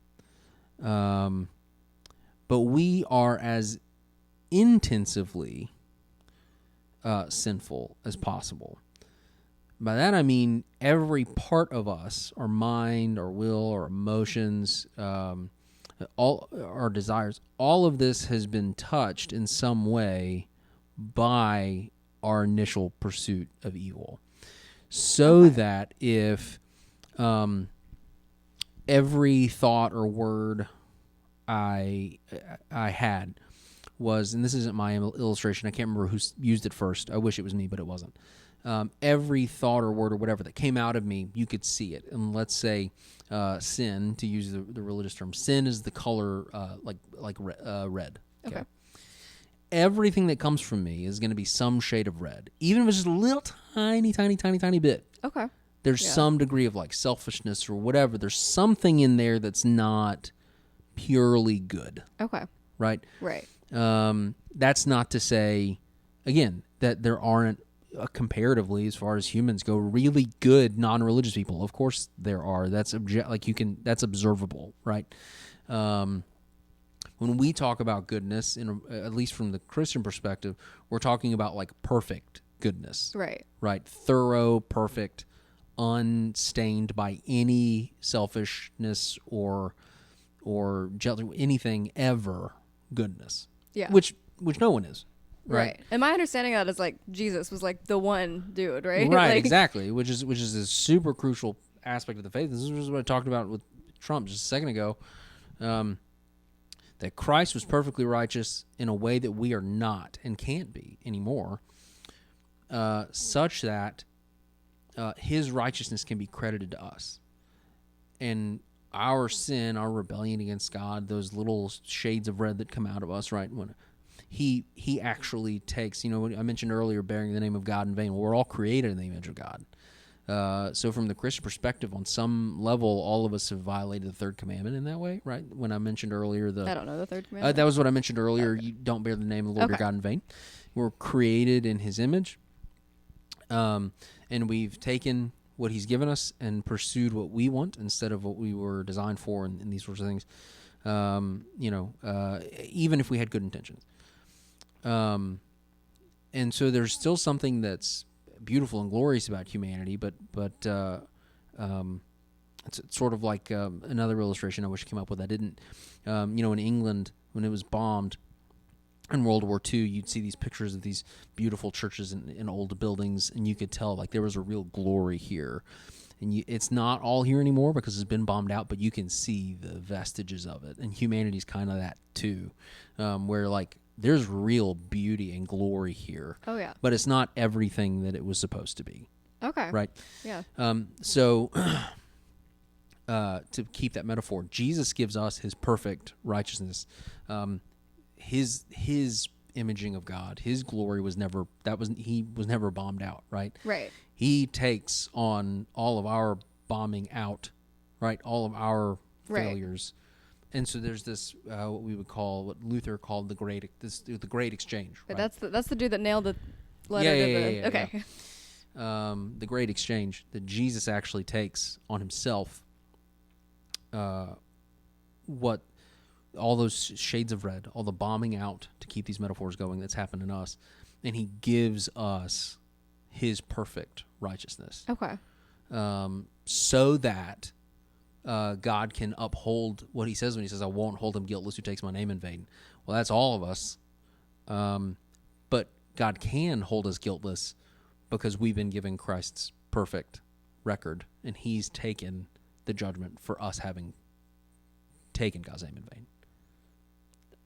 But we are as intensively sinful as possible. By that I mean every part of us, our mind, our will, our emotions, all our desires, all of this has been touched in some way by our initial pursuit of evil. So that if every thought or word I had was, and this isn't my illustration, I can't remember who used it first. I wish it was me, but it wasn't. Every thought or word or whatever that came out of me, you could see it. And let's say sin, to use the religious term, sin is the color red. Okay. Everything that comes from me is going to be some shade of red, even if it's just a little tiny bit. Okay. There's some degree of like selfishness or whatever. There's something in there that's not purely good. Okay. Right? Right. That's not to say, again, that there aren't, comparatively, as far as humans go, really good non-religious people. Of course there are. That's that's observable, right? When we talk about goodness, at least from the Christian perspective, we're talking about like perfect goodness. Right. Right? Thorough, perfect, unstained by any selfishness or jealousy, anything ever goodness. Yeah. Which no one is. Right. And my understanding of that is like Jesus was like the one dude, right? Right, like, exactly. Which is a super crucial aspect of the faith. This is what I talked about with Trump just a second ago. That Christ was perfectly righteous in a way that we are not and can't be anymore, such that his righteousness can be credited to us. And our sin, our rebellion against God, those little shades of red that come out of us, right? When he actually takes, I mentioned earlier, bearing the name of God in vain. Well, we're all created in the image of God. So from the Christian perspective, on some level, all of us have violated the third commandment in that way, right? When I mentioned earlier I don't know the third commandment. that was what I mentioned earlier. Okay. You don't bear the name of the Lord your God in vain. We're created in his image. And we've taken what he's given us and pursued what we want instead of what we were designed for and these sorts of things. Even if we had good intentions. And so there's still something that's beautiful and glorious about humanity, but it's sort of like another illustration I wish I came up with. I didn't. In England, when it was bombed in World War II, you'd see these pictures of these beautiful churches in old buildings, and you could tell like there was a real glory here. And it's not all here anymore because it's been bombed out, but you can see the vestiges of it. And humanity's kind of that too, where like there's real beauty and glory here. Oh, yeah. But it's not everything that it was supposed to be. Okay. Right? Yeah. So to keep that metaphor, Jesus gives us his perfect righteousness. His imaging of God, his glory he was never bombed out, right? Right. He takes on all of our bombing out, right? All of our failures. And so there's this what Luther called the great exchange. Right? That's the dude that nailed the letter to the. Okay. Yeah. The great exchange that Jesus actually takes on himself. What all those shades of red, all the bombing out to keep these metaphors going that's happened in us, and he gives us his perfect righteousness. Okay. So that God can uphold what he says when he says, I won't hold him guiltless who takes my name in vain. Well, that's all of us. But God can hold us guiltless because we've been given Christ's perfect record, and he's taken the judgment for us having taken God's name in vain.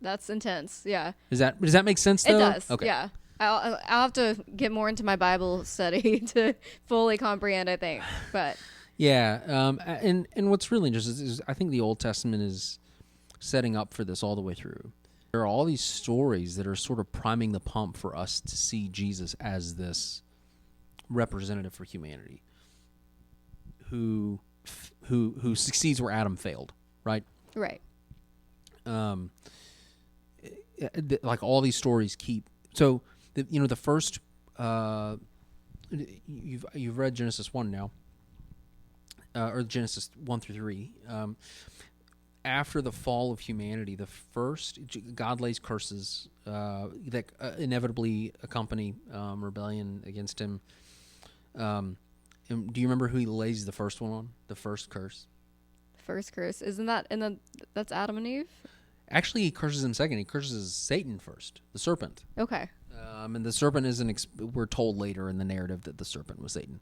That's intense. Yeah. Does that make sense, though? It does. Okay. Yeah. I'll have to get more into my Bible study to fully comprehend, I think. But yeah, and what's really interesting is I think the Old Testament is setting up for this all the way through. There are all these stories that are sort of priming the pump for us to see Jesus as this representative for humanity, who succeeds where Adam failed, right? Right. Like all these stories keep so the first you've read Genesis 1 now, or Genesis 1 through 3. After the fall of humanity, God lays curses that inevitably accompany rebellion against him. And do you remember who he lays the first one on? The first curse. First curse, isn't that that's Adam and Eve? Actually, he curses him second. He curses Satan first, the serpent. Okay. And the serpent isn't. We're told later in the narrative that the serpent was Satan.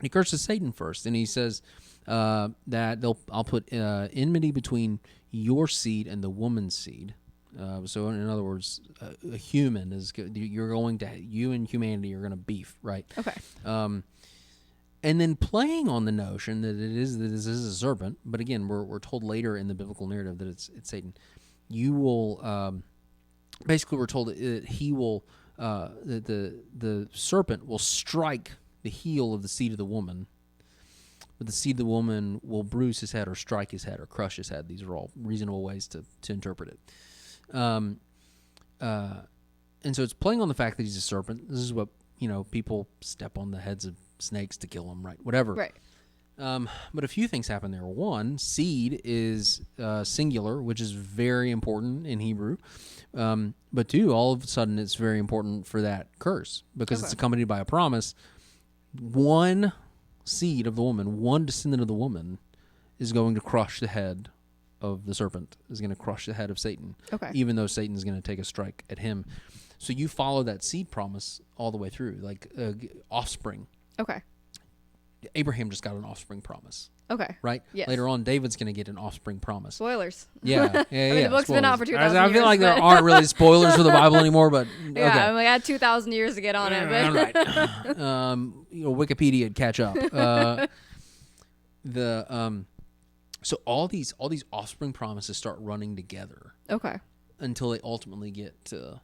He curses Satan first, and he says that I'll put enmity between your seed and the woman's seed. So in other words, a human you and humanity are going to beef, right? Okay. And then playing on the notion that this is a serpent, but again, we're told later in the biblical narrative that it's Satan. You will basically we're told that he will that the serpent will strike the heel of the seed of the woman. But the seed of the woman will bruise his head or strike his head or crush his head. These are all reasonable ways to interpret it. And so it's playing on the fact that he's a serpent. This is what, people step on the heads of snakes to kill them, right? Whatever. Right. But a few things happen there. One, seed is singular, which is very important in Hebrew. But two, all of a sudden it's very important for that curse because it's accompanied by a promise. One seed of the woman, one descendant of the woman is going to crush the head of the serpent, is going to crush the head of Satan. Okay. Even though Satan is going to take a strike at him. So you follow that seed promise all the way through, like offspring. Okay. Abraham just got an offspring promise. Okay. Right? Yes. Later on, David's going to get an offspring promise. Spoilers. Yeah. The book's been out for 2,000 years. I feel like there aren't really spoilers for the Bible anymore, but okay. Yeah, I had 2,000 years to get on it. But Right. Wikipedia would catch up. So all these offspring promises start running together. Okay. Until they ultimately get to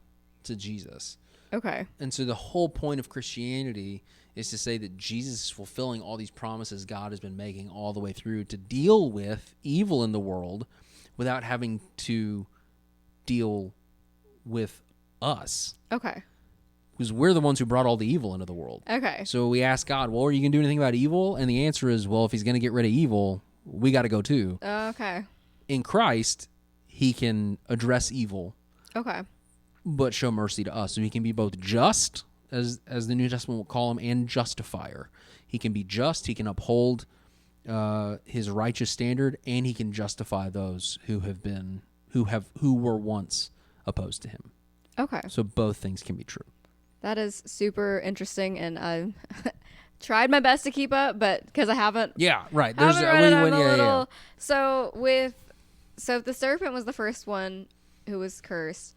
Jesus. Okay. And so the whole point of Christianity is to say that Jesus is fulfilling all these promises God has been making all the way through to deal with evil in the world without having to deal with us. Okay. Because we're the ones who brought all the evil into the world. Okay. So we ask God, well, are you going to do anything about evil? And the answer is, well, if he's going to get rid of evil, we got to go too. Okay. In Christ, he can address evil. Okay. But show mercy to us. So he can be both just, as the New Testament will call him, and justifier. He can be just, he can uphold his righteous standard, and he can justify those who were once opposed to him. Okay. So both things can be true. That is super interesting, and I've tried my best to keep up, but because I haven't. Yeah, right. Haven't read it, I'm a little. So if the serpent was the first one who was cursed,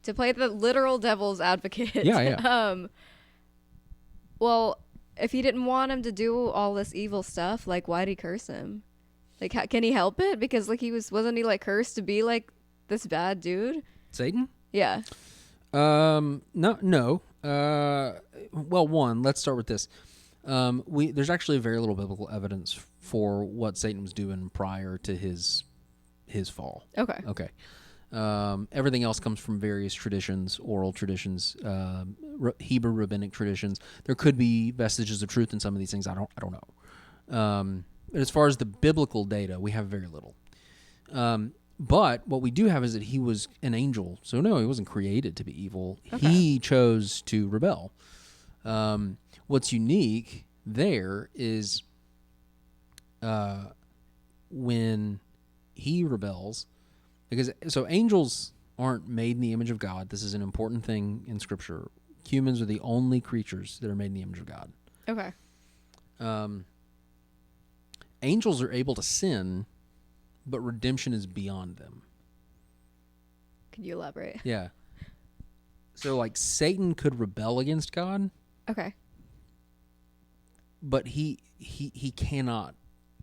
to play the literal devil's advocate. Yeah. Well, if he didn't want him to do all this evil stuff, like, why'd he curse him? Like, can he help it? Because like wasn't he like cursed to be like this bad dude? Satan? Yeah. No. Well, one, let's start with this. There's actually very little biblical evidence for what Satan was doing prior to his fall. Okay. Everything else comes from various traditions, oral traditions, Hebrew rabbinic traditions. There could be vestiges of truth in some of these things. I don't know. But as far as the biblical data, we have very little. But what we do have is that he was an angel. So no, he wasn't created to be evil. Okay. He chose to rebel. What's unique there is when he rebels, because angels aren't made in the image of God. This is an important thing in Scripture. Humans are the only creatures that are made in the image of God. Okay. Angels are able to sin, but redemption is beyond them. Could you elaborate? Yeah. So, like, Satan could rebel against God. Okay. But he cannot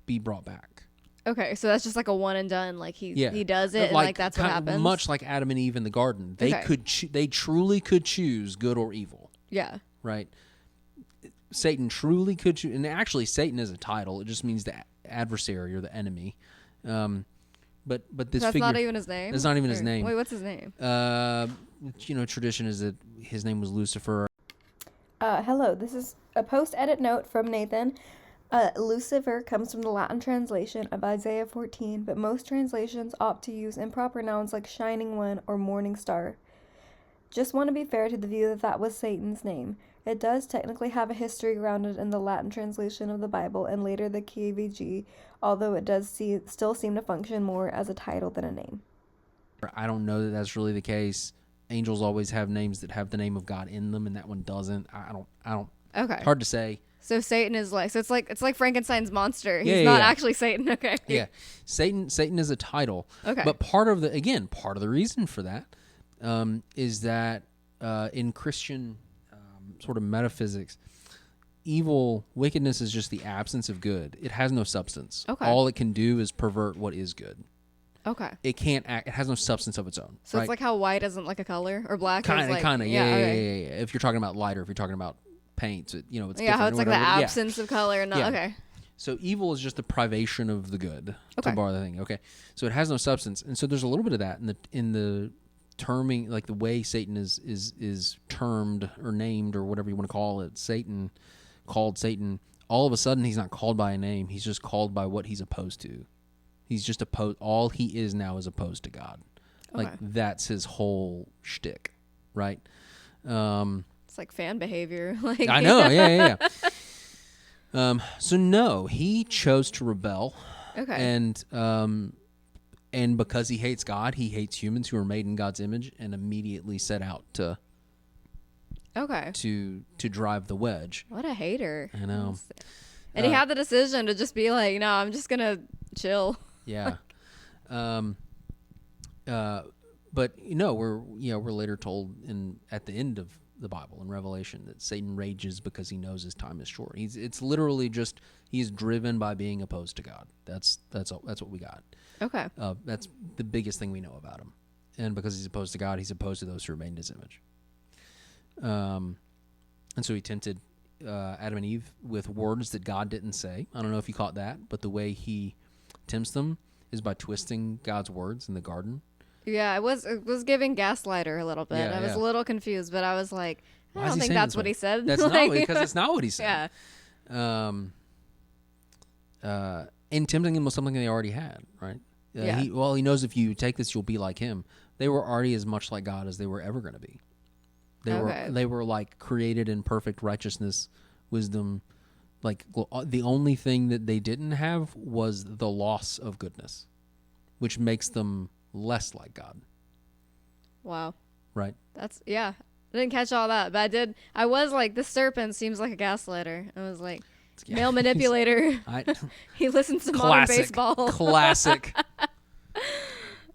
be brought back. Okay, so that's just like a one and done. Like he does it, and like that's what happens. Much like Adam and Eve in the garden, they they truly could choose good or evil. Yeah. Right. Satan truly could choose, and actually, Satan is a title. It just means the adversary or the enemy. But this that's figure, not even his name. That's not even his name. Wait, what's his name? Tradition is that his name was Lucifer. Hello, this is a post-edit note from Nathan. Lucifer comes from the Latin translation of Isaiah 14, but most translations opt to use improper nouns like shining one or morning star. Just want to be fair to the view that was Satan's name. It does technically have a history grounded in the Latin translation of the Bible and later the KVG, although it does still seem to function more as a title than a name. I don't know that that's really the case. Angels always have names that have the name of God in them, and that one doesn't. I don't. Okay. Hard to say. So Satan is it's like Frankenstein's monster. He's not actually Satan. Okay. Yeah. Satan is a title. Okay. But part of the reason for that is that in Christian sort of metaphysics, wickedness is just the absence of good. It has no substance. Okay. All it can do is pervert what is good. Okay. It can't act. It has no substance of its own. So it's like how white isn't like a color or black. Kind of. Yeah. Yeah. If you're talking about light or if you're talking about paints. It's Yeah, different how or it's like the whatever. Yeah. absence of color. No, Yeah. okay. So evil is just the privation of the good, Okay. to borrow the thing. Okay, so it has no substance, and so there's a little bit of that in the terming, like the way Satan is termed or named or whatever you want to call it. Satan, called Satan. All of a sudden, he's not called by a name. He's just called by what he's opposed to. He's just opposed. All he is now is opposed to God. Like Okay. that's his whole shtick, right? It's like fan behavior. Like I know. Yeah. So no, he chose to rebel. Okay. And because he hates God, he hates humans who are made in God's image, and immediately set out to drive the wedge. What a hater. I know. And he had the decision to just be like, no, I'm just gonna chill. Yeah. But we're later told at the end of the Bible in Revelation that Satan rages because he knows his time is short. It's literally just he's driven by being opposed to God. That's what we got. Okay. That's the biggest thing we know about him. And because he's opposed to God, he's opposed to those who remain in his image. And so he tempted Adam and Eve with words that God didn't say. I don't know if you caught that, but the way he tempts them is by twisting God's words in the garden. Yeah, it was giving gaslighter a little bit. Yeah, I was yeah. a little confused, but I was like, I Why is don't he think saying that's this what way? he said. That's Like- not because it's not what he said. Yeah. And tempting them with something they already had, right? Yeah. He knows if you take this, you'll be like him. They were already as much like God as they were ever going to be. Okay. They were like created in perfect righteousness, wisdom. Like the only thing that they didn't have was the loss of goodness, which makes them less like God, Wow. right? That's I didn't catch all that, but I was like, this serpent seems like a gaslighter. I was like, male manipulator. He listens to modern baseball. Classic.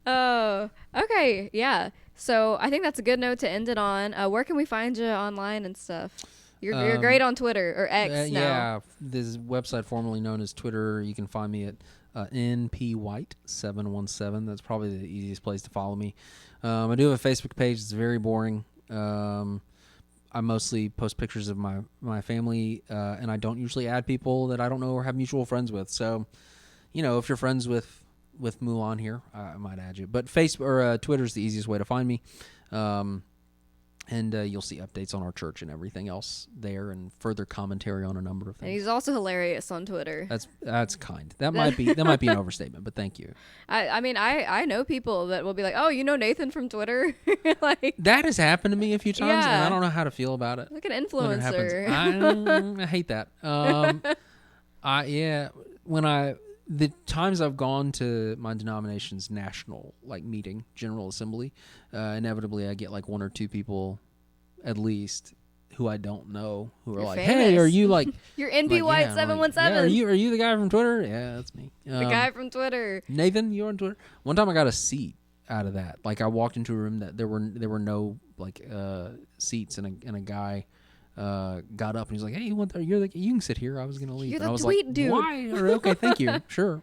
Oh, okay. Yeah. So I think that's a good note to end it on. Where can we find you online and stuff? You're great on Twitter or X now. Yeah, this website formerly known as Twitter. You can find me at npwhite717. That's probably the easiest place to follow me. I do have a Facebook page. It's very boring. I mostly post pictures of my family, and I don't usually add people that I don't know or have mutual friends with. So, if you're friends with Mulan here, I might add you. But Facebook or Twitter is the easiest way to find me. And you'll see updates on our church and everything else there, and further commentary on a number of And things. he's also hilarious on Twitter. That's kind. That might be an overstatement, but thank you. I mean, I know people that will be like, oh, you know Nathan from Twitter? Like, That has happened to me a few times, and Yeah. I don't know how to feel about it. like an When it happens. influencer. I hate that. The times I've gone to my denomination's national meeting, General Assembly, inevitably I get one or two people, at least, who I don't know, who are You're like, famous. "Hey, are you like You're NP White I'm 717. are you the guy from Twitter?" Yeah, that's me. The guy from Twitter. Nathan, you're on Twitter. One time I got a seat out of that. I walked into a room that there were no seats, and a guy got up and he's like, "Hey, you can sit here. I was gonna leave." You're and the I was tweet like, dude. "Why?" Or, okay, thank you. Sure.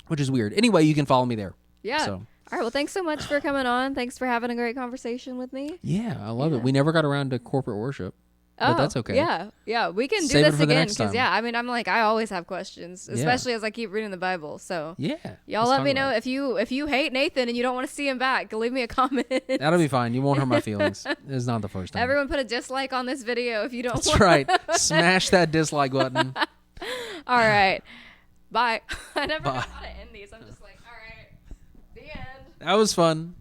Which is weird. Anyway, you can follow me there. Yeah. So All right. Well, thanks so much for coming on. Thanks for having a great conversation with me. yeah, I love Yeah. it. We never got around to corporate worship, but that's okay. Yeah. We can do Save it this for the again next time. I mean, I'm like, I always have questions, especially as I keep reading the Bible. So Yeah. y'all let's let talk me about know it. if you hate Nathan and you don't want to see him back. Leave me a comment. That'll be fine. You won't hurt my feelings. It's not the first time. Everyone put a dislike on this video if you don't. That's right. Smash that dislike button. All right. Bye. I never know Bye. how to end these. I'm just like, all right. The end. That was fun.